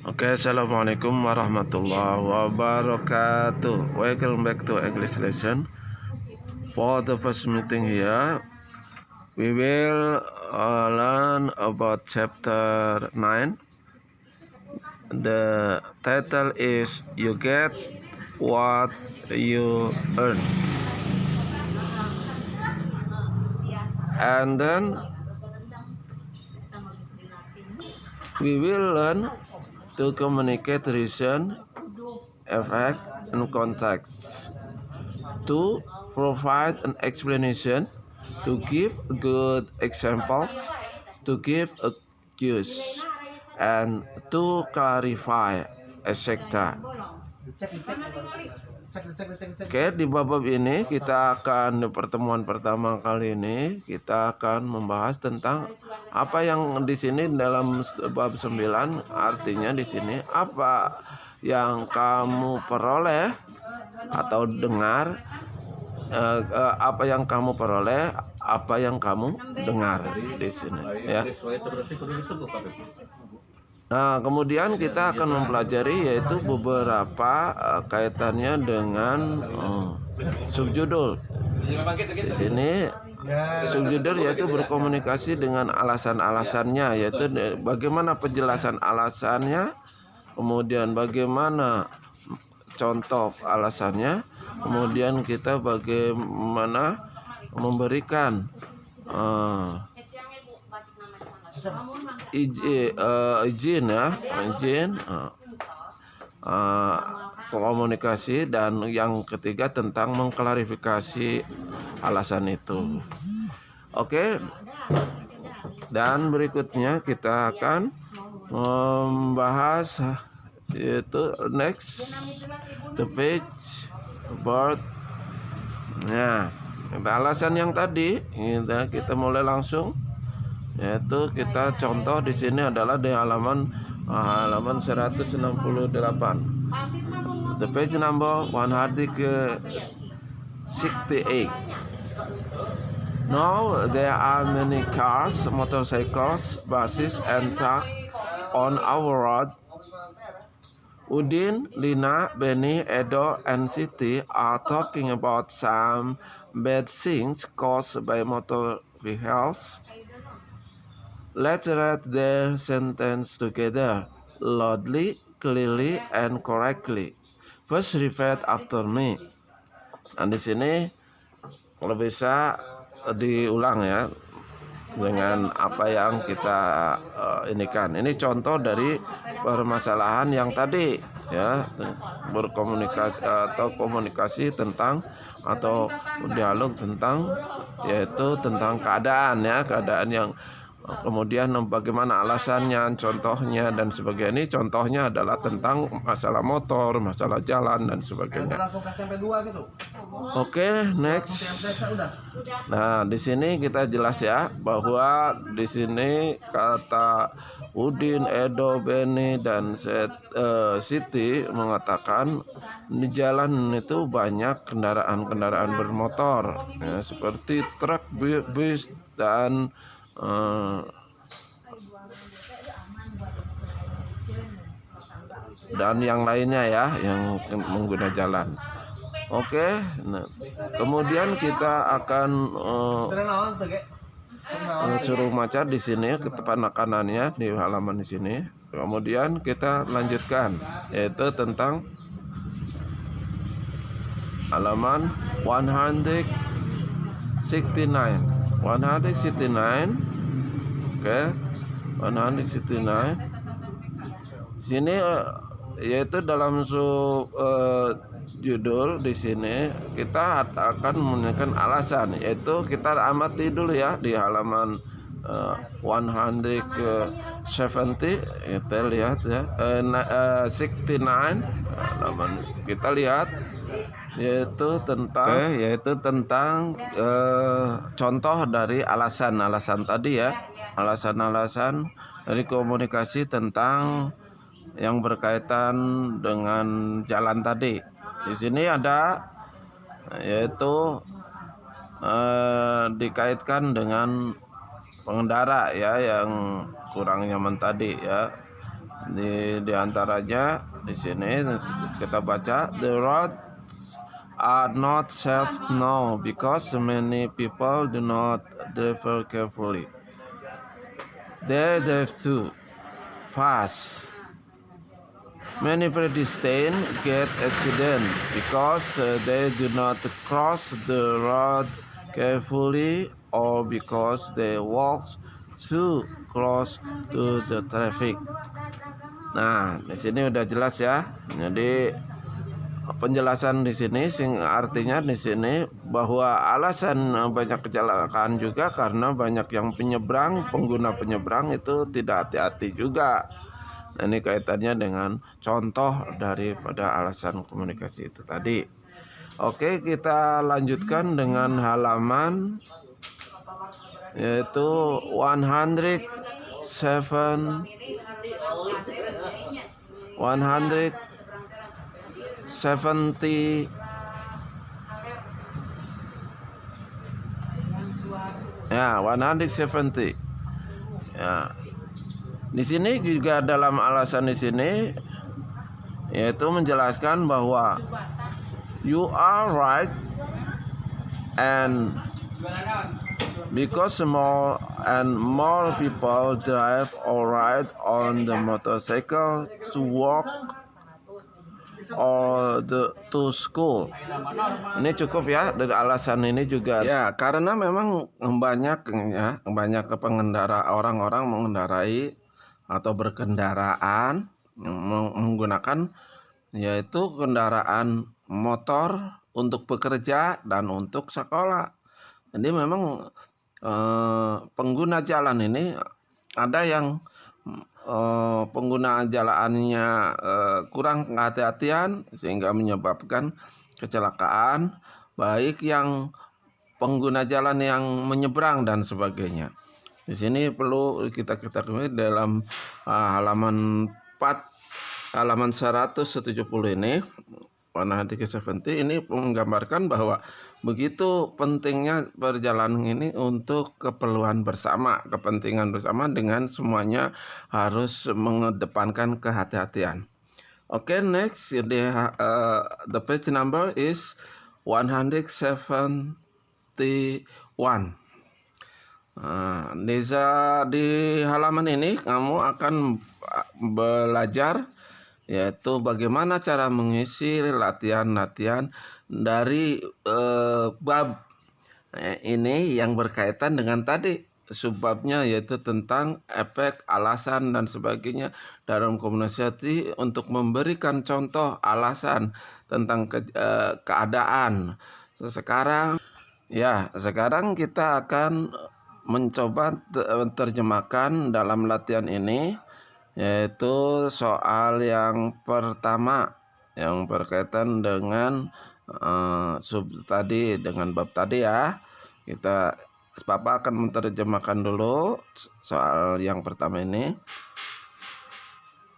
Okay, assalamualaikum warahmatullahi wabarakatuh. Welcome back to English lesson. For the first meeting here, we will learn about chapter 9. The title is "You Get What You Earn." And then we will learn to communicate reason, effect, and context. To provide an explanation, to give good examples, to give a cues, and to clarify, etc. Oke, di bab ini kita akan di pertemuan pertama kali ini kita akan membahas tentang apa yang di sini dalam bab 9, artinya di sini apa yang kamu peroleh atau dengar, apa yang kamu peroleh, apa yang kamu dengar di sini ya. Nah, kemudian kita akan mempelajari yaitu beberapa kaitannya dengan subjudul. Di sini subjudul yaitu berkomunikasi dengan alasan-alasannya, yaitu bagaimana penjelasan alasannya, kemudian bagaimana contoh alasannya, kemudian kita bagaimana memberikan izin komunikasi, dan yang ketiga tentang mengklarifikasi alasan itu. Oke. Dan berikutnya kita akan membahas yaitu next the page about. Nah, alasan yang tadi kita mulai langsung, yaitu kita contoh di sini adalah di halaman 168. The page number 168. Now there are many cars, motorcycles, buses, and trucks on our road. Udin, Lina, Benny, Edo, and Siti are talking about some bad things caused by motor vehicles. Let's read their sentence together, loudly, clearly, and correctly. First, repeat after me. Nah, di sini kalau bisa diulang ya dengan apa yang kita inikan. Ini contoh dari permasalahan yang tadi ya, berkomunikasi atau komunikasi tentang atau dialog tentang, yaitu tentang keadaan ya, keadaan yang kemudian bagaimana alasannya, contohnya, dan sebagainya. Ini contohnya adalah tentang masalah motor, masalah jalan, dan sebagainya. Oke, next. Nah, di sini kita jelas ya bahwa di sini kata Udin, Edo, Benny, dan Siti mengatakan di jalan itu banyak kendaraan-kendaraan bermotor ya, seperti truk, bis, dan yang lainnya ya, yang mengguna jalan. Oke, nah, kemudian kita akan suruh baca di sini ke depan kanannya di halaman di sini. Kemudian kita lanjutkan, yaitu tentang halaman 169. 169. Oke, 169. Sini yaitu dalam judul di sini kita akan menggunakan alasan, yaitu kita amati dulu ya di halaman 170. Kita lihat ya, 69 halaman kita lihat, yaitu tentang contoh dari alasan-alasan tadi ya, alasan-alasan dari komunikasi tentang yang berkaitan dengan jalan tadi. Di sini ada yaitu dikaitkan dengan pengendara ya yang kurang nyaman tadi ya. Di antaranya di sini kita baca, the roads are not safe now because many people do not drive carefully. They drive too fast. Many pedestrians get accident because they do not cross the road carefully or because they walk too close to the traffic. Nah, di sini udah jelas ya. Jadi penjelasan di sini artinya di sini bahwa alasan banyak kecelakaan juga karena banyak yang pengguna penyeberang itu tidak hati-hati juga. Nah, ini kaitannya dengan contoh daripada alasan komunikasi itu tadi. Oke, kita lanjutkan dengan halaman yaitu 170 ya, 170 ya. Di sini juga dalam alasan di sini yaitu menjelaskan bahwa you are right and because more and more people drive or ride on the motorcycle to work or to school. Ini cukup ya, dari alasan ini juga ya, karena memang banyak pengendara orang-orang mengendarai atau berkendaraan menggunakan yaitu kendaraan motor untuk bekerja dan untuk sekolah. Jadi memang pengguna jalan ini ada yang pengguna jalannya kurang kehati-hatian sehingga menyebabkan kecelakaan, baik yang pengguna jalan yang menyeberang dan sebagainya. Di sini perlu kita ketahui dalam halaman 170 ini, 170 ini menggambarkan bahwa begitu pentingnya perjalanan ini untuk keperluan bersama, kepentingan bersama, dengan semuanya harus mengedepankan kehati-hatian. Oke, next the page number is 171. Di halaman ini kamu akan belajar yaitu bagaimana cara mengisi latihan-latihan dari bab ini yang berkaitan dengan tadi subbabnya, yaitu tentang efek, alasan dan sebagainya dalam komunikasi untuk memberikan contoh alasan tentang keadaan. Sekarang kita akan mencoba terjemahkan dalam latihan ini, yaitu soal yang pertama yang berkaitan dengan dengan bab tadi ya. Papa akan menerjemahkan dulu soal yang pertama ini.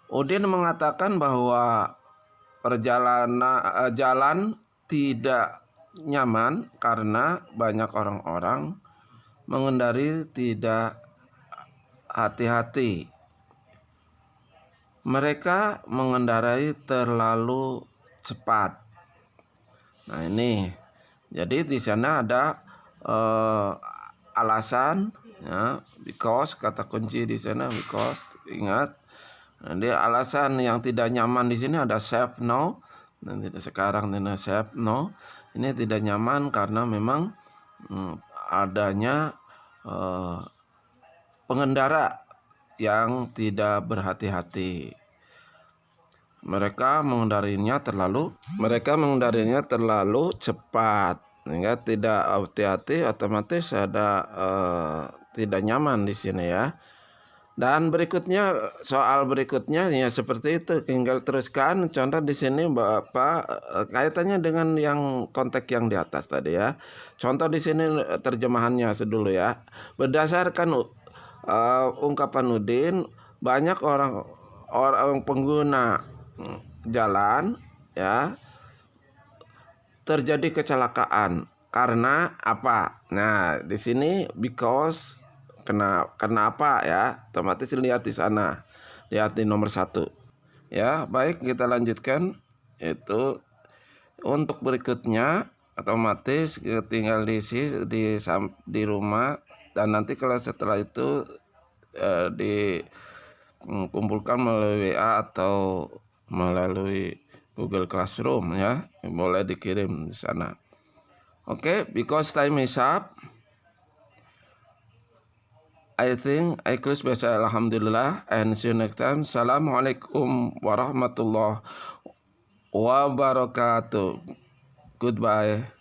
Udin mengatakan bahwa perjalanan jalan tidak nyaman karena banyak orang-orang mengendari tidak hati-hati. Mereka mengendarai terlalu cepat. Nah, ini. Jadi di sana ada alasan ya, because, kata kunci di sana because, ingat. Jadi alasan yang tidak nyaman di sini ada safe no. Dan sekarang ini safe no. Ini tidak nyaman karena memang adanya pengendara yang tidak berhati-hati. Mereka mengendarinya terlalu cepat, sehingga tidak hati-hati, otomatis ada tidak nyaman di sini ya. Dan soal berikutnya ya seperti itu, tinggal teruskan. Contoh di sini Bapak kaitannya dengan yang konteks yang di atas tadi ya. Contoh di sini terjemahannya dulu ya. Berdasarkan ungkapan Udin, banyak orang pengguna jalan ya terjadi kecelakaan karena apa? Nah, di sini because karena apa ya? Otomatis lihat di sana. lihat di nomor 1. Ya, baik, kita lanjutkan. Itu untuk berikutnya otomatis tinggal diisi di rumah, dan nanti kalau setelah itu dikumpulkan melalui WA atau melalui Google Classroom, ya, boleh dikirim di sana. Oke, because time is up, I think I close by saying alhamdulillah and see you next time. Assalamualaikum warahmatullahi wabarakatuh. Goodbye.